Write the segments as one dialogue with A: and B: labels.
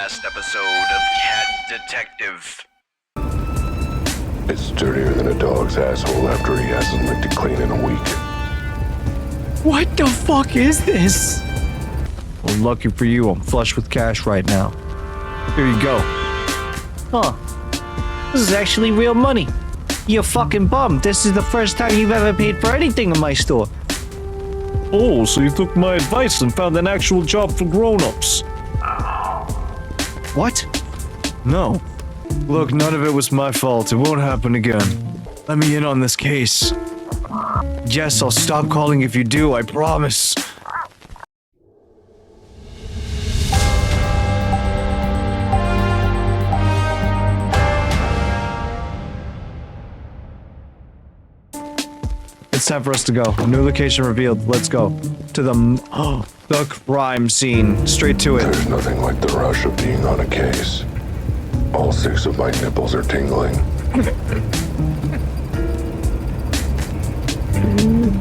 A: last episode of Cat Detective.
B: It's dirtier than a dog's asshole after he hasn't licked it clean in a week.
C: What the fuck is this? Well, lucky for you, I'm flush with cash right now. Here you go. Huh. This is actually real money. You fucking bum. This is the first time you've ever paid for anything in my store. Oh, so you took my advice and found an actual job for grown-ups. What? No. Look, none of it was my fault. It won't happen again. Let me in on this case. Yes, I'll stop calling if you do, I promise. It's time for us to go. New location revealed. Let's go. To the crime scene. Straight to it.
B: There's nothing like the rush of being on a case. All 6 of my nipples are tingling.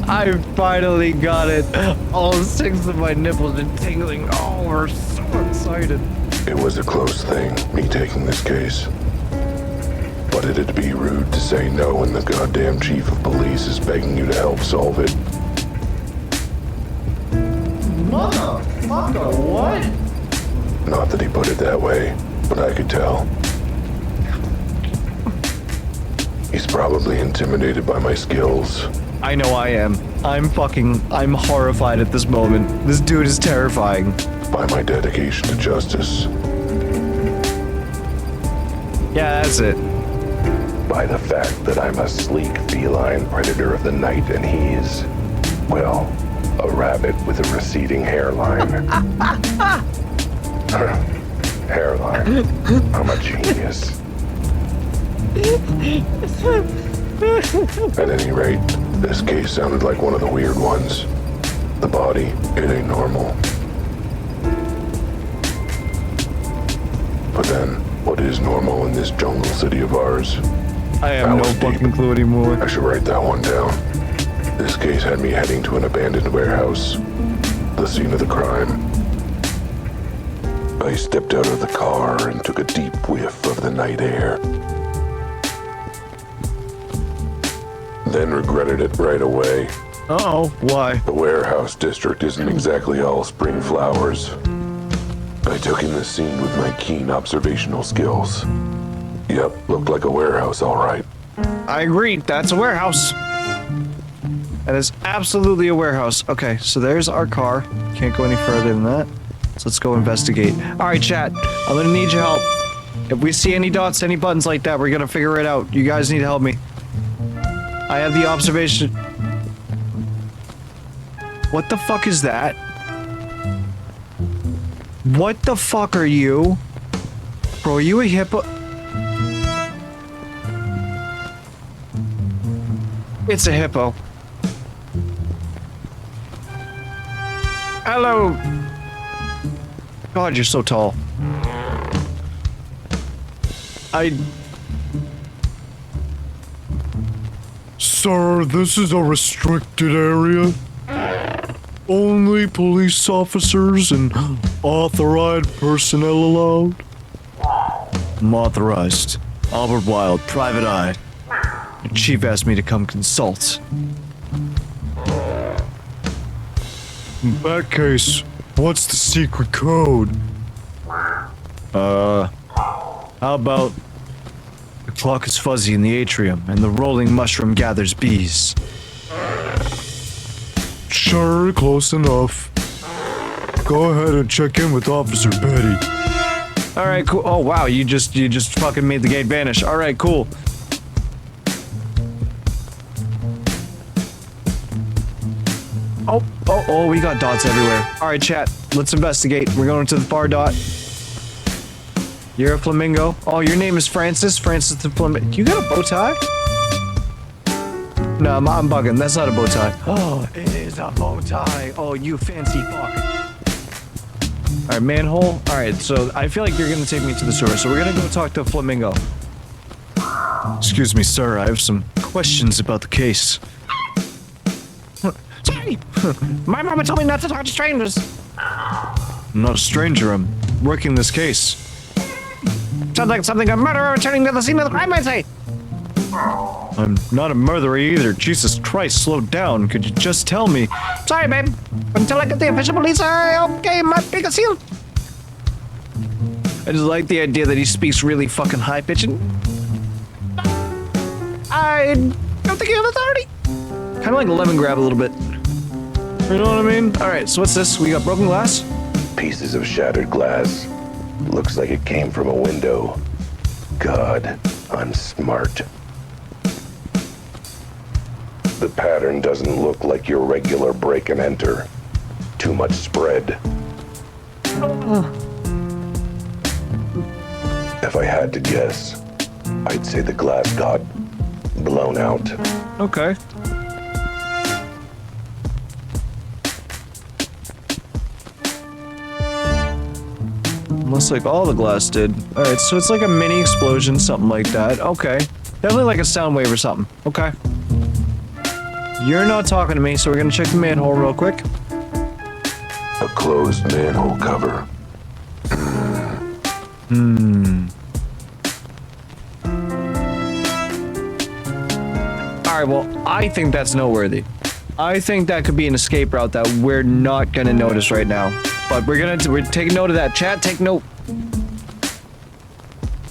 C: I finally got it. All 6 of my nipples are tingling. Oh, we're so excited.
B: It was a close thing, me taking this case. But it'd be rude to say no when the goddamn chief of police is begging you to help solve it.
C: Motherfucker, what?
B: Not that he put it that way, but I could tell. He's probably intimidated by my skills.
C: I know I am. I'm horrified at this moment. This dude is terrifying.
B: By my dedication to justice.
C: Yeah, that's it.
B: By the fact that I'm a sleek feline predator of the night and he's, well, a rabbit with a receding hairline. Hairline. I'm a genius. At any rate, this case sounded like one of the weird ones. The body, it ain't normal. But then, what is normal in this jungle city of ours?
C: I have no fucking clue anymore.
B: I should write that one down. This case had me heading to an abandoned warehouse. The scene of the crime. I stepped out of the car and took a deep whiff of the night air. Then regretted it right away.
C: Uh-oh, why?
B: The warehouse district isn't exactly all spring flowers. I took in the scene with my keen observational skills. Yep, looked like a warehouse, all right.
C: I agree, that's a warehouse. That is absolutely a warehouse. Okay, so there's our car. Can't go any further than that. So let's go investigate. All right, chat, I'm gonna need your help. If we see any dots, any buttons like that, we're gonna figure it out. You guys need to help me. I have the observation. What the fuck is that? What the fuck are you? Bro, are you a hippo? It's a hippo. Hello. God, you're so tall.
D: Sir, this is a restricted area. Only police officers and authorized personnel allowed.
C: I'm authorized. Albert Wilde, private eye. The chief asked me to come consult.
D: In that case, what's the secret code?
C: How about the clock is fuzzy in the atrium and the rolling mushroom gathers bees?
D: Sure, close enough. Go ahead and check in with Officer Betty.
C: All right, cool. Oh wow, you just fucking made the gate vanish. All right, cool. Oh, we got dots everywhere. All right, chat, let's investigate. We're going to the far dot. You're a flamingo. Oh, your name is Francis? Francis the flamingo. You got a bow tie? No, I'm bugging. That's not a bow tie. Oh, it is a bow tie. Oh, you fancy fuck. All right, manhole. All right, so I feel like you're going to take me to the sewer. So we're going to go talk to Flamingo. Excuse me, sir. I have some questions about the case. Sorry. My mama told me not to talk to strangers. I'm not a stranger. I'm working this case. Sounds like something a murderer returning to the scene of the crime might say. I'm not a murderer either. Jesus Christ, slow down. Could you just tell me? Sorry, babe. Until I get the official police, okay, might be concealed. I just like the idea that he speaks really fucking high pitched. I don't think you have authority. Kind of like lemon grab a little bit. You know what I mean? All right, so what's this? We got broken glass?
B: Pieces of shattered glass. Looks like it came from a window. God, I'm smart. The pattern doesn't look like your regular break and enter. Too much spread. If I had to guess, I'd say the glass got blown out.
C: Okay. Looks like all the glass did. Alright, so it's like a mini explosion, something like that. Okay. Definitely like a sound wave or something. Okay. You're not talking to me, so we're gonna check the manhole real quick.
B: A closed manhole cover.
C: Alright, well, I think that's noteworthy. I think that could be an escape route that we're not gonna notice right now. But we're taking note of that. Chat, take note.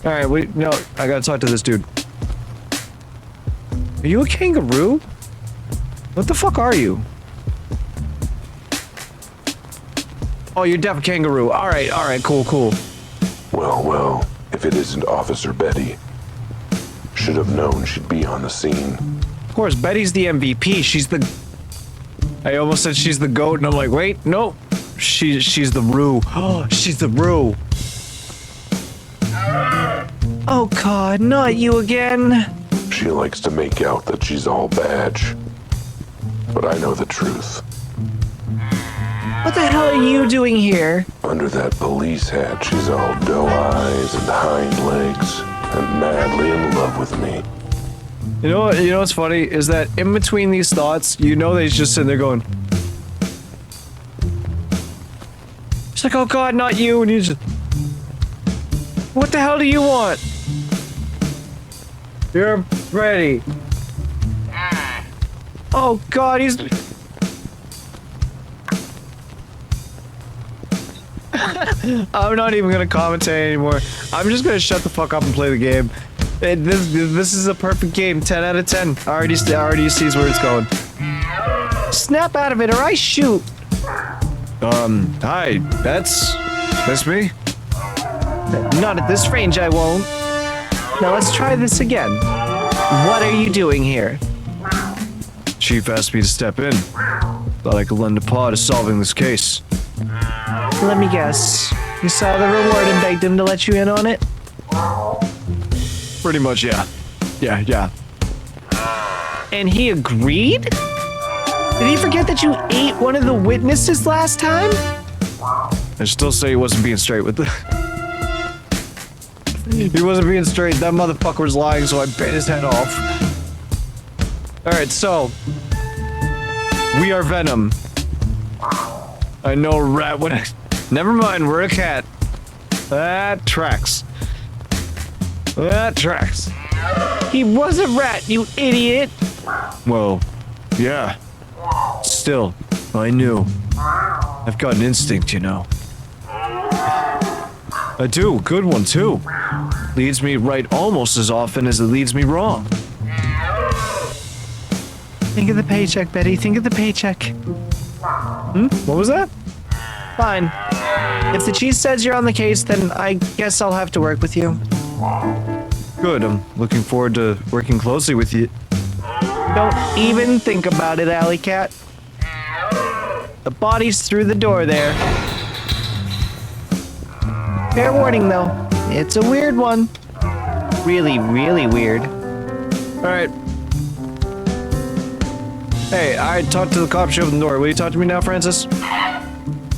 C: Alright, I gotta talk to this dude. Are you a kangaroo? What the fuck are you? Oh, you're deaf kangaroo. Alright, cool.
B: Well, if it isn't Officer Betty. Should have known she'd be on the scene.
C: Of course, Betty's the MVP. She's the... I almost said she's the goat, and I'm like, wait, no. She's the Roo. Oh, she's the Roo. Oh God, not you again.
B: She likes to make out that she's all badge. But I know the truth.
C: What the hell are you doing here?
B: Under that police hat, she's all doe eyes and hind legs, and madly in love with me.
C: You know what's funny is that in between these thoughts, you know that he's just sitting there going. She's like, oh God, not you, and he's just. What the hell do you want? You're ready. Oh God, he's. I'm not even gonna commentate anymore. I'm just gonna shut the fuck up and play the game. This is a perfect game. 10 out of 10. Already sees where it's going. Snap out of it, or I shoot. Hi, that's me. Not at this range, I won't. Now let's try this again. What are you doing here? Chief asked me to step in. Thought I could lend a paw to solving this case. Let me guess. You saw the reward and begged him to let you in on it? Pretty much, yeah. Yeah. And he agreed? Did he forget that you ate one of the witnesses last time? I still say he wasn't being straight with the... He wasn't being straight. That motherfucker was lying, so I bit his head off. Alright, so... We are Venom. I know a rat when I... Never mind, we're a cat. That tracks. That tracks. He was a rat, you idiot! Well, yeah. Still, I knew. I've got an instinct, you know. I do, good one too. Leads me right almost as often as it leads me wrong. Think of the paycheck, Betty, think of the paycheck. What was that? Fine. If the chief says you're on the case, then I guess I'll have to work with you. Good, I'm looking forward to working closely with you. Don't even think about it, Alley Cat. The body's through the door there. Fair warning, though. It's a weird one. Really, really weird. Alright. Hey, I talked to the cop show at the door. Will you talk to me now, Francis?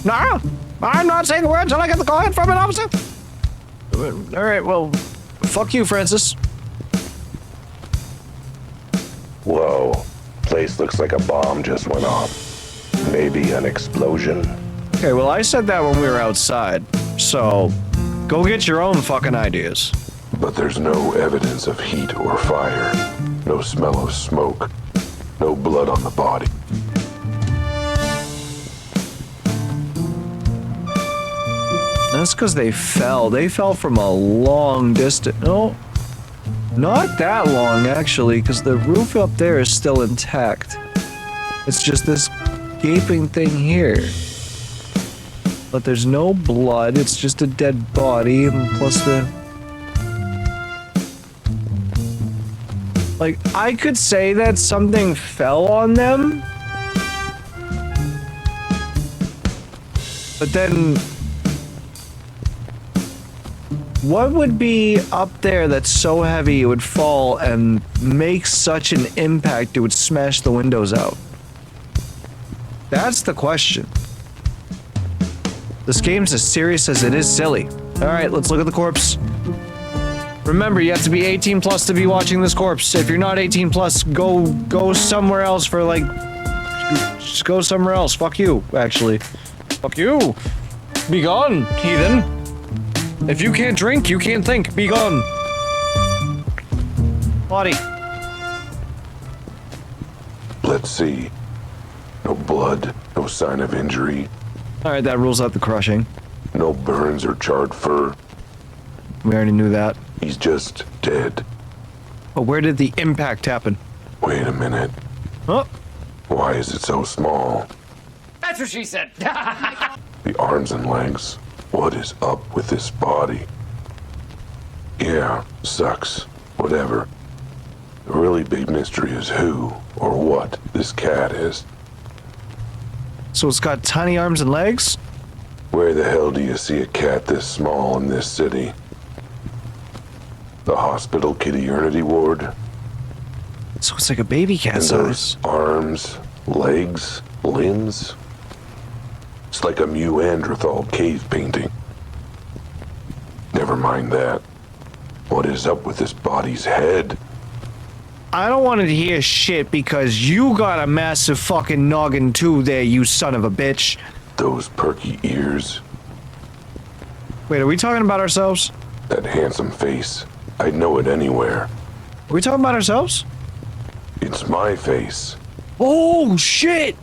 C: No! I'm not saying a word until I get the call from an officer! Alright, well, fuck you, Francis.
B: Whoa. Place looks like a bomb just went off. Maybe an explosion.
C: Okay, well, I said that when we were outside. So, go Go get your own fucking ideas.
B: But there's no evidence of heat or fire. No smell of smoke. No blood on the body.
C: That's because they fell. They fell from a long distance. No, not that long, actually, because the roof up there is still intact. It's just this gaping thing here. But there's no blood. It's just a dead body, and plus the... Like, I could say that something fell on them. But then... What would be up there that's so heavy it would fall and make such an impact it would smash the windows out? That's the question. This game's as serious as it is silly. Alright, let's look at the corpse. Remember, you have to be 18 plus to be watching this corpse. If you're not 18 plus, go somewhere else for like... Just go somewhere else. Fuck you, actually. Fuck you! Be gone, heathen! If you can't drink, you can't think. Be gone. Body.
B: Let's see. No blood, no sign of injury,
C: Alright, that rules out the crushing.
B: no burns or charred fur.
C: We already knew that.
B: He's just dead.
C: But where did the impact happen?
B: Wait a minute.
C: Huh?
B: Why is it so small?
E: That's what she said.
B: The arms and legs. What is up with this body? Yeah, sucks. Whatever. The really big mystery is who or what this cat is.
C: So it's got tiny arms and legs?
B: Where the hell do you see a cat this small in this city? The hospital kitty-ernity ward?
C: So it's like a baby cat
B: And those
C: size.
B: arms, legs, limbs? It's like a Neanderthal cave painting. Never mind that. What is up with this body's head?
C: I don't want to hear shit because you got a massive fucking noggin too there, you son of a bitch.
B: Those perky ears,
C: Wait, are we talking about ourselves?
B: that handsome face. I'd know it anywhere.
C: Are we talking about ourselves?
B: It's my face.
C: Oh, shit!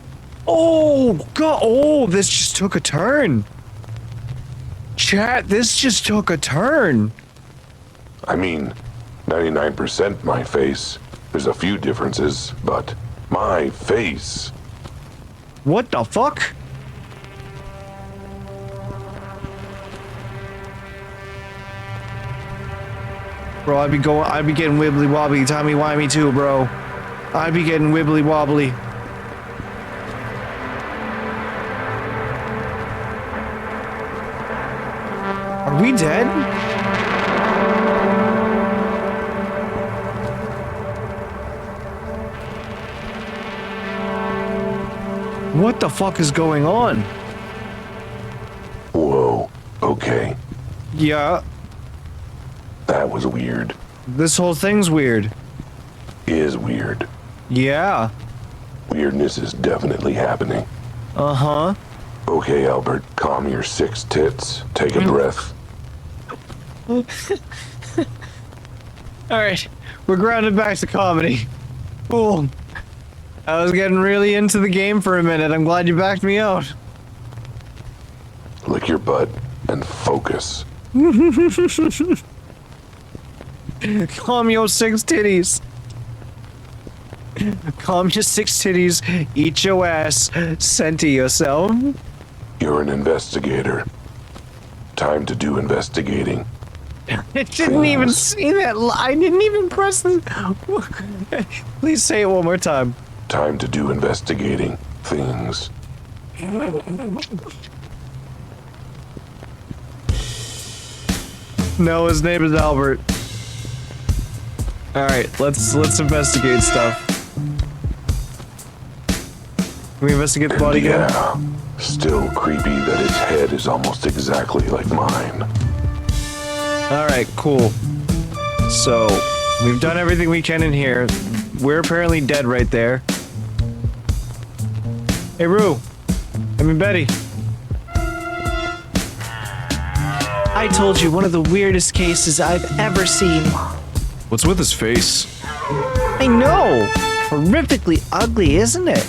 C: Oh, God. Oh, this just took a turn. Chat, this just took a turn.
B: I mean, 99% my face. There's a few differences, but my face.
C: What the fuck? Bro, I'd be getting wibbly wobbly, timey wimey too, bro. I'd be getting wibbly wobbly. Are we dead? What the fuck is going on?
B: Whoa, okay.
C: Yeah,
B: That was weird.
C: this whole thing's weird.
B: Is weird.
C: Yeah.
B: Weirdness is definitely happening.
C: Uh-huh.
B: Okay, Albert, calm your 6 tits. Take a breath.
C: Alright, we're grounded back to comedy. Cool. I was getting really into the game for a minute. I'm glad you backed me out.
B: Lick your butt and focus.
C: Calm your 6 titties. Calm your 6 titties. Eat your ass. Center yourself.
B: You're an investigator. Time to do investigating.
C: It didn't even see that. I didn't even press the. Please say it one more time.
B: Time to do investigating things.
C: No, his name is Albert. All right, let's investigate stuff. Can we investigate the body again?
B: Yeah, still creepy that its head is almost exactly like mine.
C: All right, cool. So we've done everything we can in here. We're apparently dead right there. Hey, Rue. I mean, Betty. I I told you, one of the weirdest cases I've ever seen.
D: What's with his face?
C: I know! Horrifically ugly, isn't it?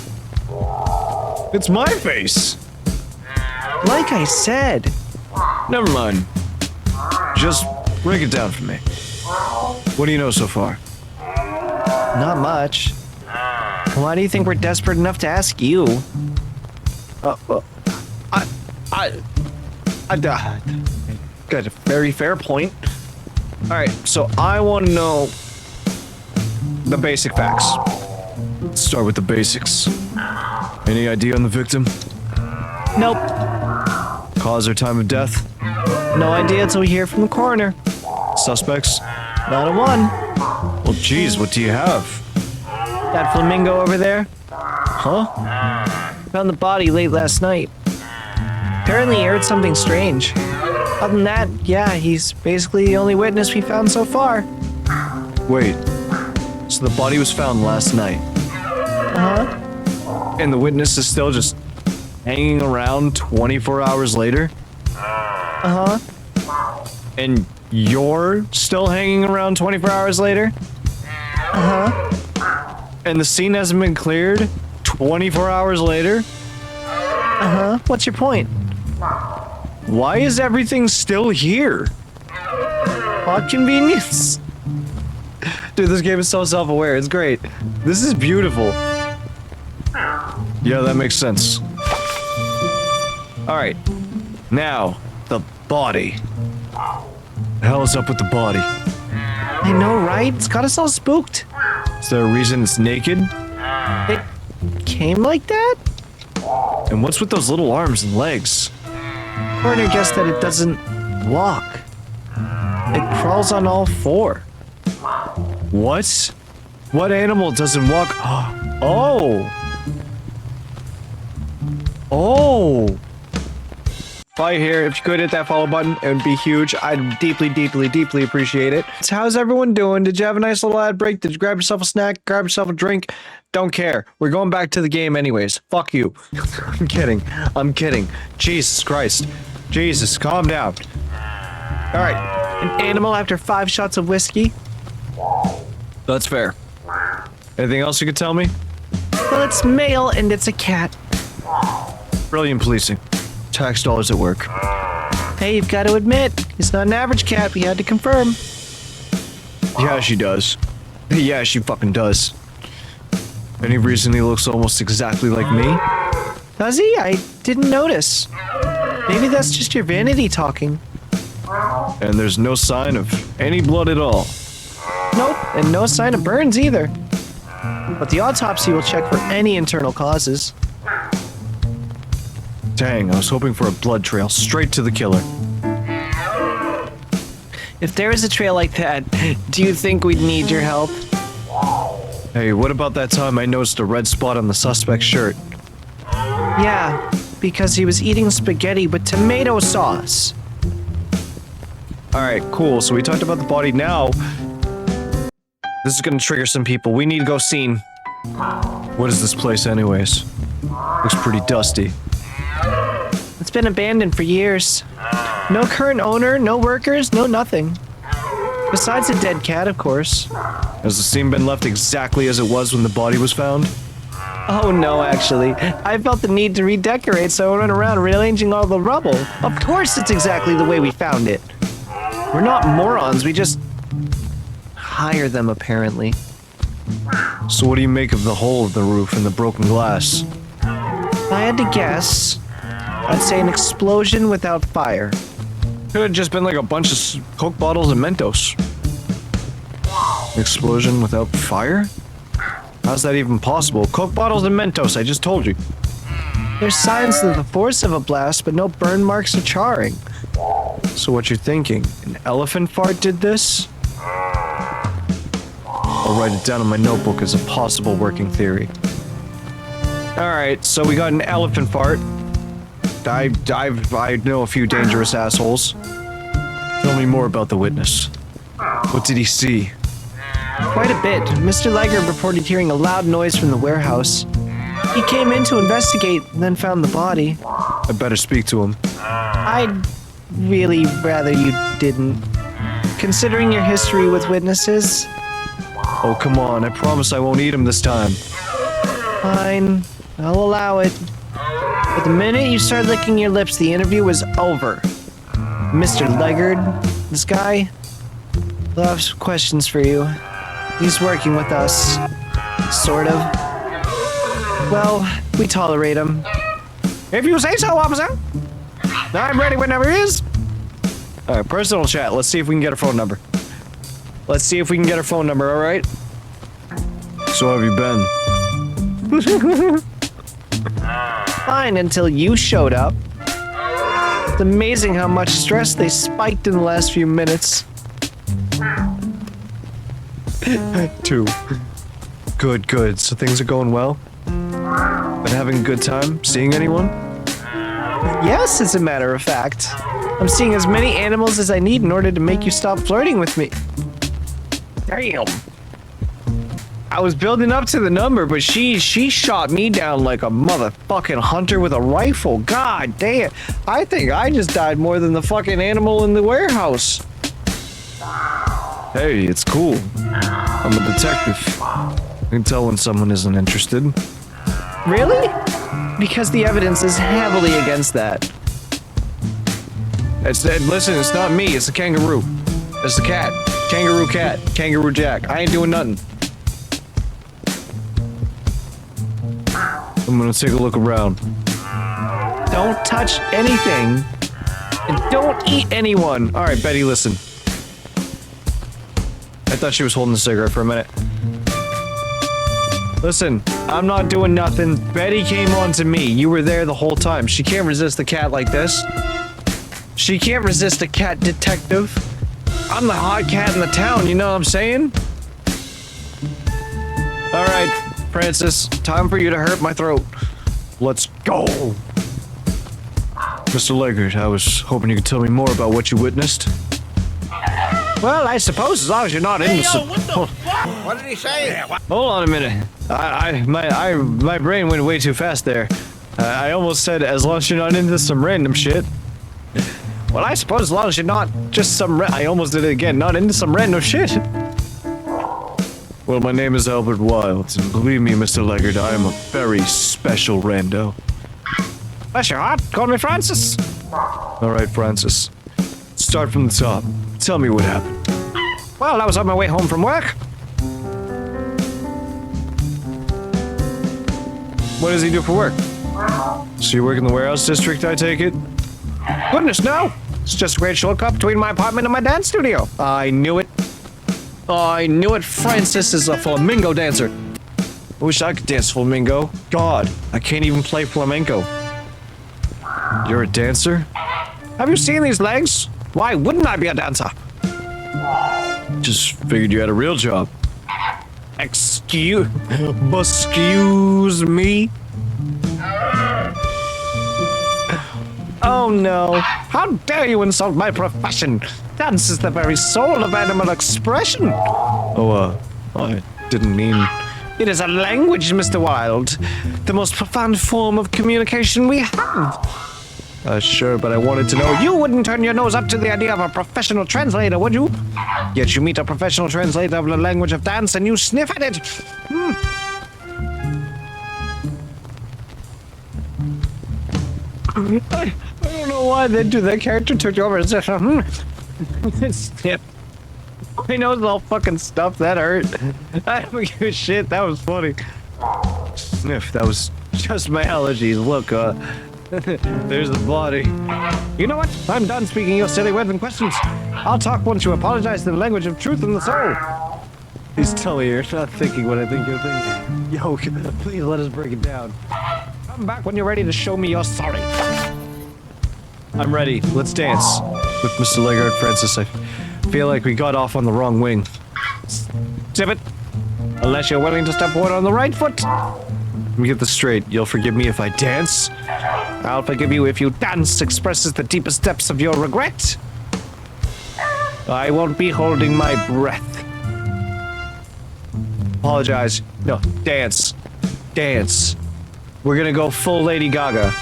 D: It's my face.
C: Like I said.
D: Never mind. Just break it down for me. What do you know so far?
C: Not much. Why do you think we're desperate enough to ask you? I got a very fair point. Alright, so I want to know the basic facts.
D: Let's start with the basics. Any idea on the victim?
C: Nope.
D: Cause or time of death?
C: No idea until we hear from the coroner.
D: Suspects?
C: Not a one.
D: Well, geez, what do you have?
C: That flamingo over there?
D: Huh?
C: Found the body late last night. Apparently he heard something strange. Other than that, yeah, he's basically the only witness we found so far.
D: Wait. So the body was found last night,
C: Uh-huh.
D: and the witness is still just hanging around 24 hours later?
C: Uh-huh.
D: And you're still hanging around 24 hours later?
C: Uh-huh.
D: And the scene hasn't been cleared 24 hours later?
C: Uh-huh. What's your point?
D: Why is everything still here?
C: What convenience?
D: Dude, this game is so self-aware. It's great. This is beautiful. Yeah, that makes sense. Alright. Now, the body. The hell is up with the body?
C: I know, right? It's got us all spooked.
D: Is there a reason it's naked?
C: It came like that?
D: And what's with those little arms and legs?
C: Coroner guessed that it doesn't walk. It crawls on all four.
D: What? What animal doesn't walk? Oh! Oh! Right here, if you could hit that follow button, it would be huge. I'd deeply, deeply, deeply appreciate it. So how's everyone doing? Did you have a nice little ad break? Did you grab yourself a snack? Grab yourself a drink? Don't care. We're going back to the game anyways. Fuck you. I'm kidding. I'm kidding. Jesus Christ. Jesus, calm down. Alright.
C: An animal after 5 shots of whiskey?
D: That's fair. Anything else you could tell me?
C: Well, it's male and it's a cat.
D: Brilliant policing. Tax dollars at work.
C: Hey, you've got to admit, it's not an average cat. We had to confirm.
D: Yeah, she does. Yeah, she fucking does. Any reason he looks almost exactly like me?
C: Does he? I didn't notice. Maybe that's just your vanity talking.
D: And there's no sign of any blood at all.
C: Nope, and no sign of burns either. But the autopsy will check for any internal causes.
D: Dang, I was hoping for a blood trail straight to the killer.
C: If there is a trail like that, do you think we'd need your help?
D: Hey, what about that time I noticed a red spot on the suspect's shirt?
C: Yeah, because he was eating spaghetti with tomato sauce.
D: Alright, cool. So we talked about the body now. This is gonna trigger some people. We need to go scene. What is this place anyways? Looks pretty dusty.
C: It's been abandoned for years. No current owner, no workers, no nothing. Besides a dead cat, of course.
D: Has the scene been left exactly as it was when the body was found?
C: Oh no, actually. I felt the need to redecorate, so I went around rearranging all the rubble. Of course it's exactly the way we found it. We're not morons, we just hire them, apparently.
D: So what do you make of the hole in the roof and the broken glass?
C: If I had to guess, I'd say an explosion without fire.
D: Could have just been like a bunch of Coke bottles and Mentos. Explosion without fire? How's that even possible? Coke bottles and Mentos, I just told you.
C: There's signs of the force of a blast, but no burn marks or charring.
D: So what you're thinking, an elephant fart did this? I'll write it down in my notebook as a possible working theory. Alright, so we got an elephant fart. I know a few dangerous assholes. Tell me more about the witness. What did he see?
C: Quite a bit. Mr. Legger reported hearing a loud noise from the warehouse. He came in to investigate and then found the body.
D: I better speak to him.
C: I'd really rather you didn't. Considering your history with witnesses.
D: Oh, come on. I promise I won't eat him this time.
C: Fine, I'll allow it. But the minute you start licking your lips, the interview is over. Mr. Leggard, this guy, will have some questions for you. He's working with us. Sort of. Well, we tolerate him.
D: If you say so, officer. I'm ready whenever he is. All right, personal chat. Let's see if we can get her phone number. Let's see if we can get her phone number, all right? So how have you been?
C: Fine, until you showed up. It's amazing how much stress they spiked in the last few minutes.
D: 2. Good. So things are going well? Been having a good time? Seeing anyone?
C: Yes, as a matter of fact. I'm seeing as many animals as I need in order to make you stop flirting with me.
D: Damn. I was building up to the number, but she shot me down like a motherfucking hunter with a rifle. God damn. I think I just died more than the fucking animal in the warehouse. Hey, it's cool. I'm a detective. I can tell when someone isn't interested.
C: Really? Because the evidence is heavily against that.
D: Listen, it's not me, it's the kangaroo. It's the cat. Kangaroo cat. Kangaroo Jack. I ain't doing nothing. I'm gonna take a look around.
C: Don't touch anything. And don't eat anyone.
D: Alright, Betty, listen. I thought she was holding a cigarette for a minute. Listen, I'm not doing nothing. Betty came on to me. You were there the whole time. She can't resist a cat like this. She can't resist a cat detective. I'm the hot cat in the town, you know what I'm saying? Alright, Francis, time for you to hurt my throat. Let's go! Mr. Leggard, I was hoping you could tell me more about what you witnessed. Well, I suppose as long as you're not into some...
E: What did he say?
D: Hold on a minute. My brain went way too fast there. I almost said as long as you're not into some random shit. Well, I suppose as long as you're not just some I almost did it again. Not into some random shit. Well, my name is Albert Wilde, and believe me, Mr. Leggard, I am a very special rando. Bless your heart. Call me Francis. All right, Francis. Start from the top. Tell me what happened. Well, I was on my way home from work. What does he do for work? So you work in the warehouse district, I take it? Goodness, no! It's just a great shortcut between my apartment and my dance studio. I knew it. I knew it. Francis is a flamingo dancer. I wish I could dance flamingo. God, I can't even play flamenco. You're a dancer? Have you seen these legs? Why wouldn't I be a dancer? Just figured you had a real job. Excuse me?
C: Oh no.
D: How dare you insult my profession? Dance is the very soul of animal expression. Oh, I didn't mean... It is a language, Mr. Wilde. The most profound form of communication we have. Sure, but I wanted to know... You wouldn't turn your nose up to the idea of a professional translator, would you? Yet you meet a professional translator of the language of dance and you sniff at it. I don't know why they do that. Character took over and said, Snip. My nose is all fucking stuffed. That hurt. I don't give a shit. That was funny. Sniff. That was just my allergies. Look, there's the body. You know what? I'm done speaking your silly words and questions. I'll talk once you apologize in the language of truth and the soul. Please tell me you're not thinking what I think you're thinking. Yo, please let us break it down. Come back when you're ready to show me you're sorry. I'm ready. Let's dance. With Mr. Leggard, Francis, I feel like we got off on the wrong wing. Zip it. Unless you're willing to step forward on the right foot. Let me get this straight. You'll forgive me if I dance? I'll forgive you if you dance expresses the deepest depths of your regret. I won't be holding my breath. Apologize. No, dance. Dance. We're gonna go full Lady Gaga.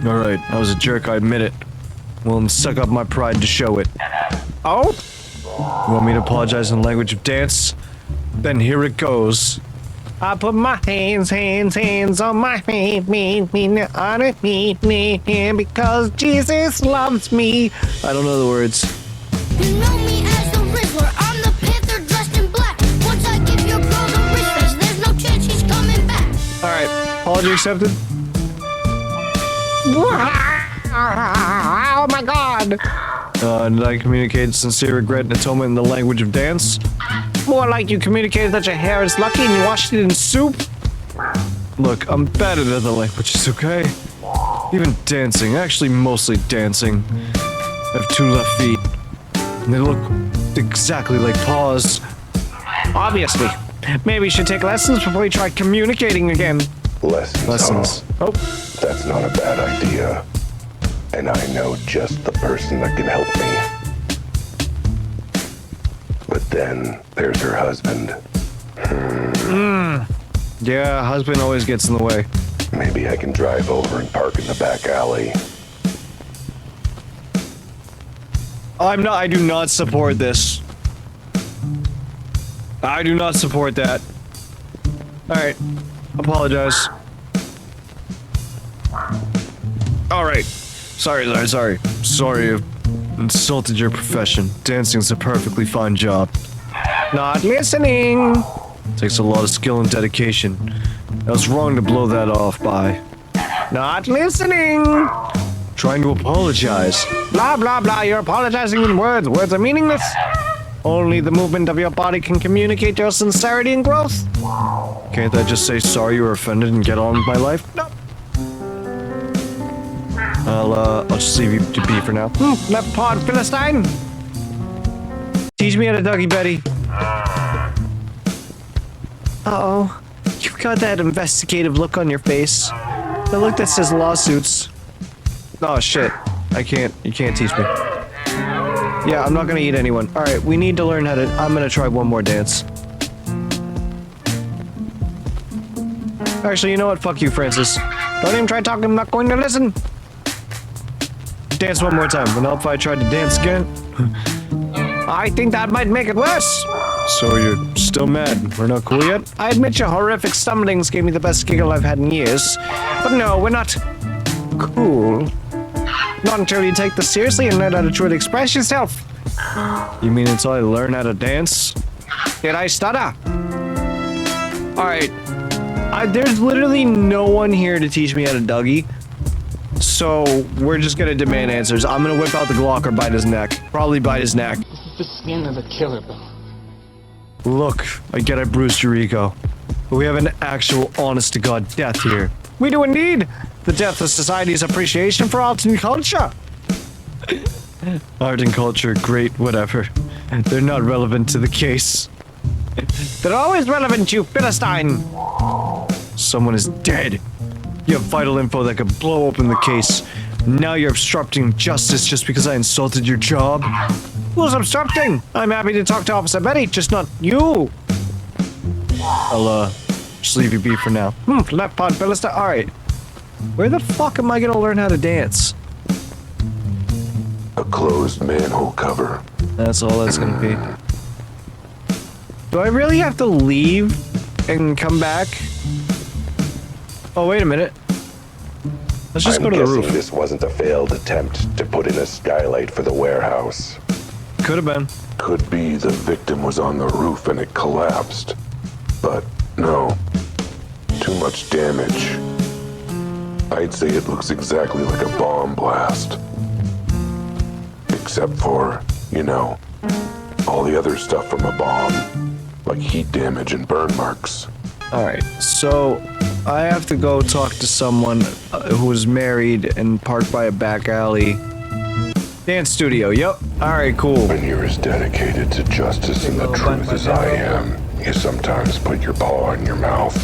D: Alright, I was a jerk, I admit it.
C: Well, and suck up my pride to show it. Oh? You want me to apologize in the language of dance? Then here it goes. I put my hands on my feet, on it, me, because Jesus loves me. I don't know the words.
F: You know me as the Riddler. I'm the Panther dressed in black. Once I give your girl the wrist face, there's no chance she's coming back.
C: All right, apology accepted.
D: Oh my god!
C: Did I communicate sincere regret and atonement in the language of dance?
D: More like you communicated that your hair is lucky and you washed it in soup.
C: Look, I'm bad at other languages, okay? Even dancing, actually mostly dancing. I have 2 left feet. And they look exactly like paws.
D: Obviously. Maybe you should take lessons before you try communicating again.
C: Lessons.
B: Huh?
C: Oh,
B: That's not a bad idea. And I know just the person that can help me. But then there's her husband.
C: yeah, husband always gets in the way.
B: Maybe I can drive over and park in the back alley.
C: I do not support this. I do not support that. Alright, apologize. Alright. Sorry. Sorry I've insulted your profession. Dancing's a perfectly fine job.
D: Not listening.
C: Takes a lot of skill and dedication. I was wrong to blow that off by
D: Not listening.
C: trying to apologize.
D: Blah, blah, blah. You're apologizing in words. Words are meaningless. Only the movement of your body can communicate your sincerity and growth.
C: Can't I just say sorry you were offended and get on with my life?
D: No.
C: I'll just leave you to be for now.
D: Left paw, Philistine.
C: Teach me how to Dougie Betty.
D: Uh-oh. You've got that investigative look on your face. The look that says lawsuits.
C: Oh shit. You can't teach me. Yeah, I'm not gonna eat anyone. Alright, we need to learn how to. I'm gonna try one more dance. Actually, you know what? Fuck you, Francis.
D: Don't even try talking. I'm not going to listen.
C: Dance one more time. And if I tried to dance again.
D: I think that might make it worse.
C: So you're still mad? We're not cool yet?
D: I admit your horrific stumblings gave me the best giggle I've had in years. But no, we're not cool. Not until you take this seriously and learn how to truly express yourself.
C: You mean until I learn how to dance?
D: Did I stutter?
C: Alright. There's literally no one here to teach me how to Dougie. So we're just gonna demand answers. I'm gonna whip out the Glock or bite his neck. Probably bite his neck.
G: This is the skin of a killer, Bill.
C: Look, I get I bruised your ego. But we have an actual honest-to-God death here.
D: We do indeed. The death of society's appreciation for art and culture.
C: Art and culture, great, whatever. They're not relevant to the case.
D: They're always relevant, you Philistine.
C: Someone is dead. You have vital info that could blow open the case. Now you're obstructing justice just because I insulted your job?
D: Who's obstructing? I'm happy to talk to Officer Betty, just not you.
C: I'll, just leave you be for now.
D: Left pod Philistine. Alright.
C: Where the fuck am I gonna learn how to dance?
B: A closed manhole cover.
C: That's all that's gonna be. Do I really have to leave and come back? Oh, wait a minute. Let's just go to the roof.
B: This wasn't a failed attempt to put in a skylight for the warehouse.
C: Could have been.
B: Could be the victim was on the roof and it collapsed. But no. Too much damage. I'd say it looks exactly like a bomb blast. Except for, you know, all the other stuff from a bomb. Like heat damage and burn marks.
C: Alright, so I have to go talk to someone who's married and parked by a back alley. Dance studio, yep. Alright, cool.
B: When you're as dedicated to justice and the truth as I am, you sometimes put your paw in your mouth.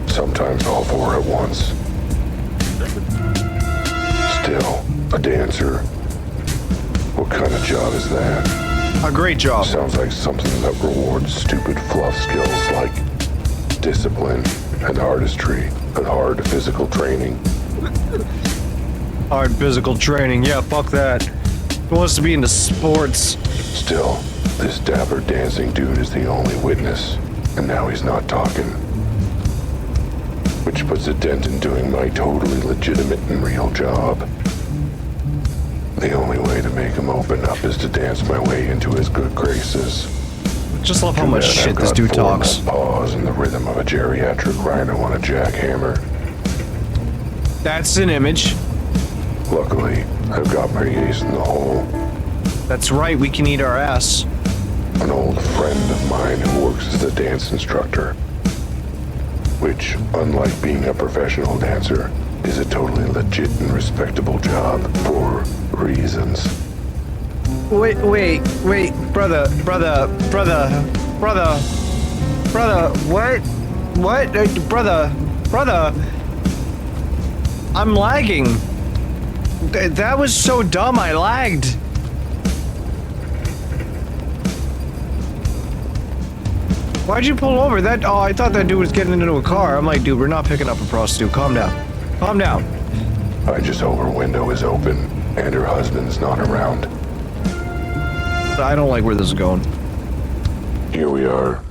B: Sometimes all four at once. Still, a dancer. What kind of job is that?
C: A great job.
B: Sounds like something that rewards stupid fluff skills like discipline and artistry and hard physical training.
C: Hard physical training. Yeah, fuck that. Who wants to be into sports?
B: Still, this dapper dancing dude is the only witness, and now he's not talking. Which puts a dent in doing my totally legitimate and real job. The only way to make him open up is to dance my way into his good graces.
C: Just love how
B: Too
C: much
B: bad
C: shit
B: I've
C: this
B: got
C: dude
B: 4
C: talks.
B: paws and the rhythm of a geriatric rhino on a jackhammer.
C: That's an image.
B: Luckily, I've got my ace in the hole.
C: That's right, we can eat our ass.
B: An old friend of mine who works as a dance instructor. Which, unlike being a professional dancer, is a totally legit and respectable job for reasons.
C: Wait, brother, what? Brother, I'm lagging. That was so dumb, I lagged. Why'd you pull over? Oh, I thought that dude was getting into a car. I'm like, dude, we're not picking up a prostitute. Calm down. Calm down.
B: I just hope her window is open and her husband's not around.
C: I don't like where this is going.
B: Here we are.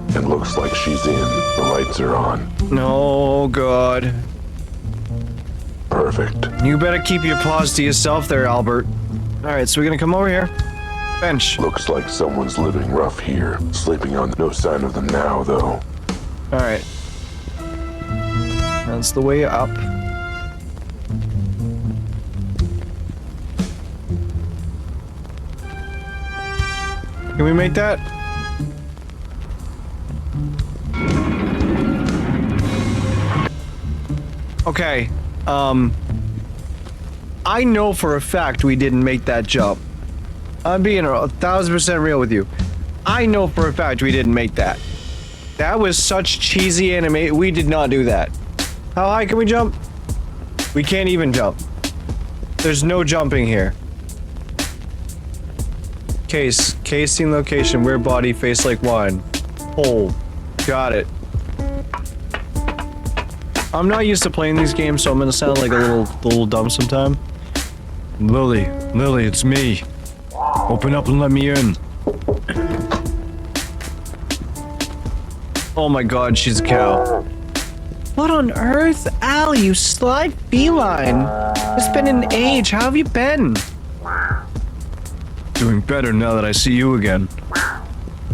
B: It looks like she's in. The lights are on.
C: No, God.
B: Perfect.
C: You better keep your paws to yourself there, Albert. Alright, so we're gonna come over here. Bench.
B: Looks like someone's living rough here. Sleeping on no sign of them now, though.
C: Alright. That's the way up. Can we make that? Okay, I know for a fact we didn't make that jump. I'm being 1000% real with you. I know for a fact we didn't make that. That was such cheesy anime. We did not do that. How high can we jump? We can't even jump. There's no jumping here. Casing location, where body, face like wine. Hole. Got it. I'm not used to playing these games, so I'm gonna sound like a little dumb sometime. Lily, it's me. Open up and let me in. Oh my God, she's a cow. What on earth? Al, you sly feline. It's been an age. How have you been? Doing better now that I see you again.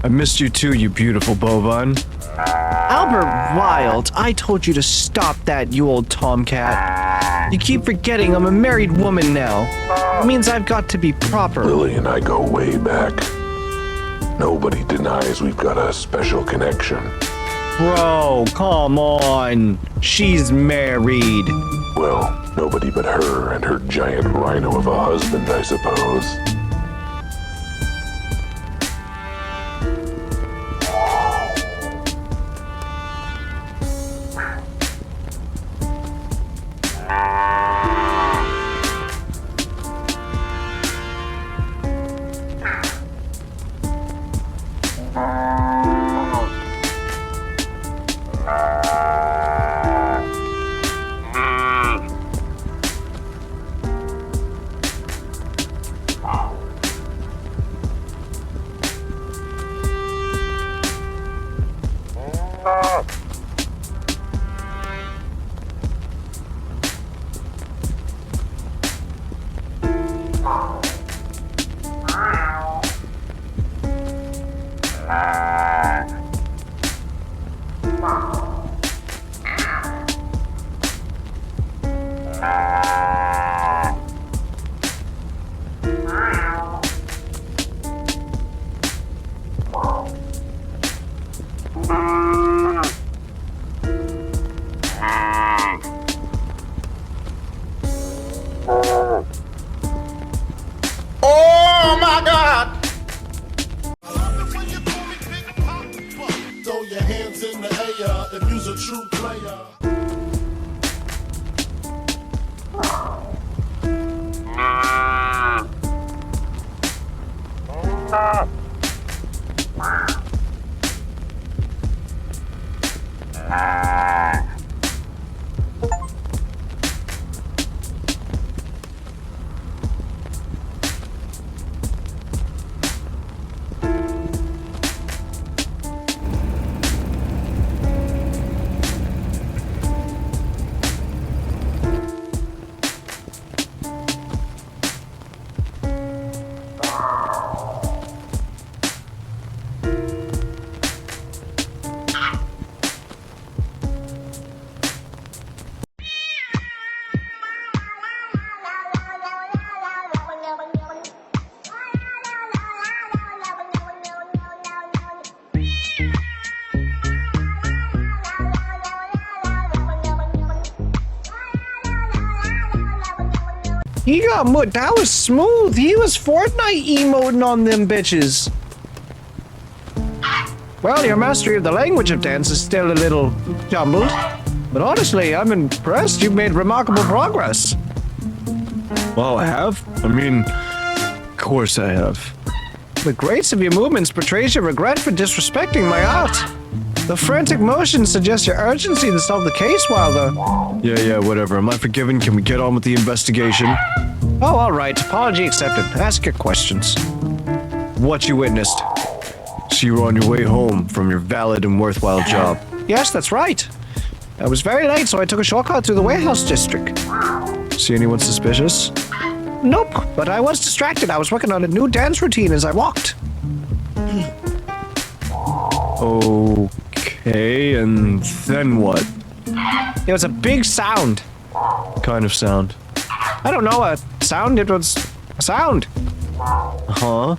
C: I missed you too, you beautiful bovine. Albert Wilde, I told you to stop that, you old tomcat. You keep forgetting I'm a married woman now. It means I've got to be proper.
B: Lily and I go way back. Nobody denies we've got a special connection.
C: Bro, come on. She's married.
B: Well, nobody but her and her giant rhino of a husband, I suppose.
E: Oh my God!
H: Throw your hands in the air if you's a true player.
C: He got mud. That was smooth. He was Fortnite emoting on them bitches. Well, your mastery of the language of dance is still a little jumbled. But honestly, I'm impressed. You've made remarkable progress.
D: Well, I have. I mean, of course I have.
C: The grace of your movements betrays your regret for disrespecting my art. The frantic motion suggests your urgency to solve the case, Wilder.
D: Yeah, whatever. Am I forgiven? Can we get on with the investigation?
C: Oh, all right. Apology accepted. Ask your questions.
D: What you witnessed? So you were on your way home from your valid and worthwhile job.
C: Yes, that's right. I was very late, so I took a shortcut through the warehouse district.
D: See anyone suspicious?
C: Nope, but I was distracted. I was working on a new dance routine as I walked.
D: Okay, and then what?
C: There was a big sound.
D: What kind of sound?
C: I don't know, a sound. It was a sound.
D: Huh?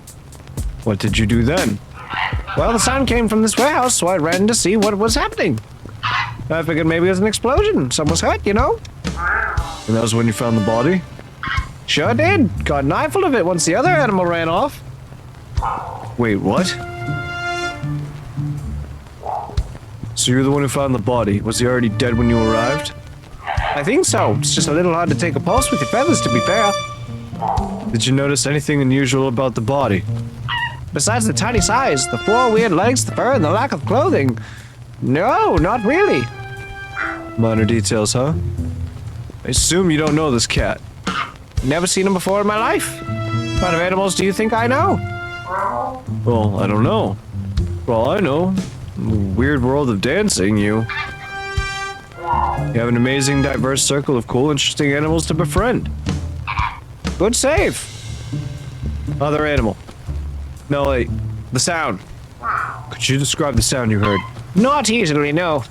D: What did you do then?
C: Well, the sound came from this warehouse, so I ran to see what was happening. I figured maybe it was an explosion. Someone was hurt, you know?
D: And that was when you found the body?
C: Sure did. Got an eyeful of it once the other animal ran off.
D: Wait, what? So you're the one who found the body. Was he already dead when you arrived?
C: I think so. It's just a little hard to take a pulse with your feathers, to be fair.
D: Did you notice anything unusual about the body?
C: Besides the tiny size, the 4 weird legs, the fur, and the lack of clothing. No, not really.
D: Minor details, huh? I assume you don't know this cat.
C: Never seen him before in my life. What kind of animals do you think I know?
D: Well, I don't know. Well, I know. In the weird world of dancing, you have an amazing, diverse circle of cool, interesting animals to befriend.
C: Good save.
D: Other animal. No, wait. The sound. Could you describe the sound you heard?
C: Not easily, no.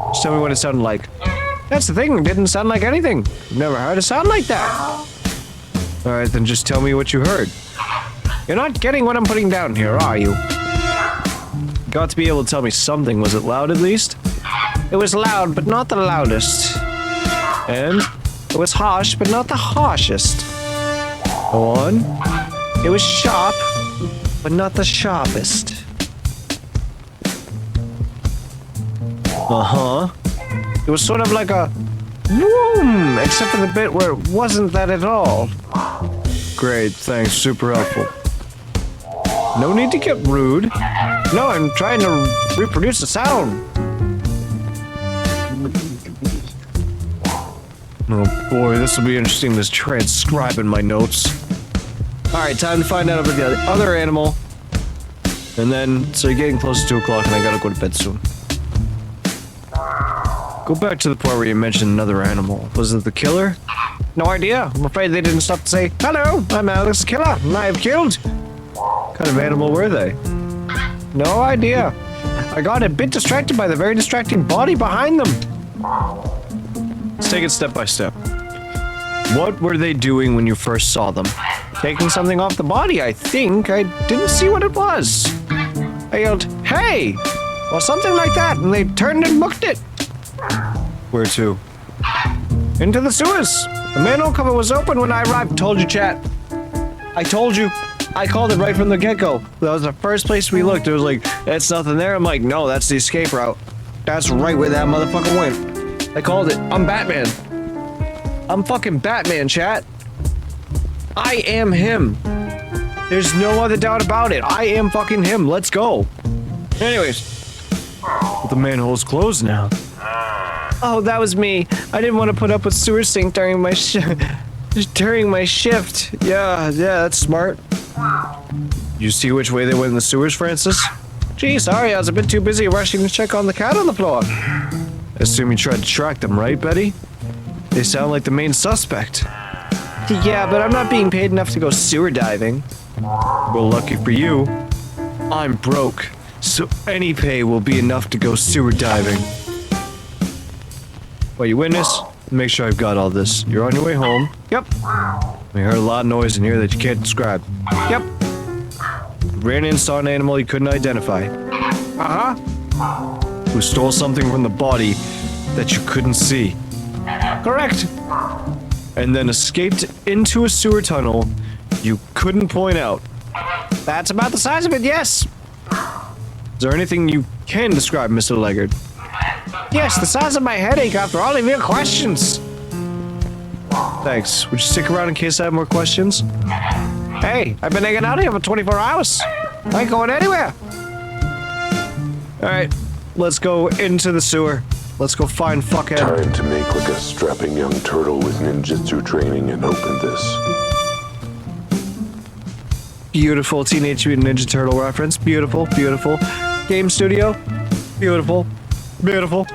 D: Just tell me what it sounded like.
C: That's the thing, it didn't sound like anything. I've never heard a sound like that.
D: Alright, then just tell me what you heard.
C: You're not getting what I'm putting down here, are you?
D: You got to be able to tell me something. Was it loud at least?
C: It was loud, but not the loudest.
D: And?
C: It was harsh, but not the harshest.
D: Go on.
C: It was sharp, but not the sharpest.
D: Uh-huh.
C: It was sort of like a boom, except for the bit where it wasn't that at all.
D: Great, thanks. Super helpful. No need to get rude.
C: No, I'm trying to reproduce the sound.
D: Oh boy, this will be interesting, this transcribing my notes. Alright, time to find out about the other animal. And then, so you're getting close to 2 o'clock and I gotta go to bed soon. Go back to the part where you mentioned another animal. Was it the killer?
C: No idea. I'm afraid they didn't stop to say, "Hello, I'm Alex Killer, and I have killed."
D: What kind of animal were they?
C: No idea. I got a bit distracted by the very distracting body behind them.
D: Let's take it step by step. What were they doing when you first saw them?
C: Taking something off the body, I think. I didn't see what it was. I yelled, "Hey!" or something like that, and they turned and booked it.
D: Where to?
C: Into the sewers. The manhole cover was open when I arrived.
D: Told you, chat. I told you. I called it right from the get-go. That was the first place we looked. It was like, it's nothing there. I'm like, no, that's the escape route. That's right where that motherfucker went. I called it. I'm Batman. I'm fucking Batman, chat. I am him. There's no other doubt about it. I am fucking him. Let's go. Anyways. But the manhole's closed now.
C: Oh, that was me. I didn't want to put up with sewer sink during my shift.
D: Yeah, that's smart. You see which way they went in the sewers, Francis?
C: Gee, sorry, I was a bit too busy rushing to check on the cat on the floor.
D: I assume you tried to track them, right, Betty? They sound like the main suspect.
C: Yeah, but I'm not being paid enough to go sewer diving.
D: Well, lucky for you, I'm broke, so any pay will be enough to go sewer diving. Well, you witness? Make sure I've got all this. You're on your way home.
C: Yep.
D: We heard a lot of noise in here that you can't describe.
C: Yep.
D: Ran in, saw an animal you couldn't identify.
C: Uh-huh.
D: Who stole something from the body that you couldn't see.
C: Correct. and then escaped into a sewer tunnel you couldn't point out. That's about the size of it, yes. Is there anything you can describe, Mr. Leggard? Yes, the size of my headache after all of your questions. Thanks. Would you stick around in case I have more questions? Hey, I've been hanging out here for 24 hours. I ain't going anywhere. Alright, let's go into the sewer. Let's go find fuckhead.
B: Time to make like a strapping young turtle with ninjutsu training and open this.
C: Beautiful Teenage Mutant Ninja Turtle reference. Beautiful, beautiful. Game studio. Beautiful. Beautiful.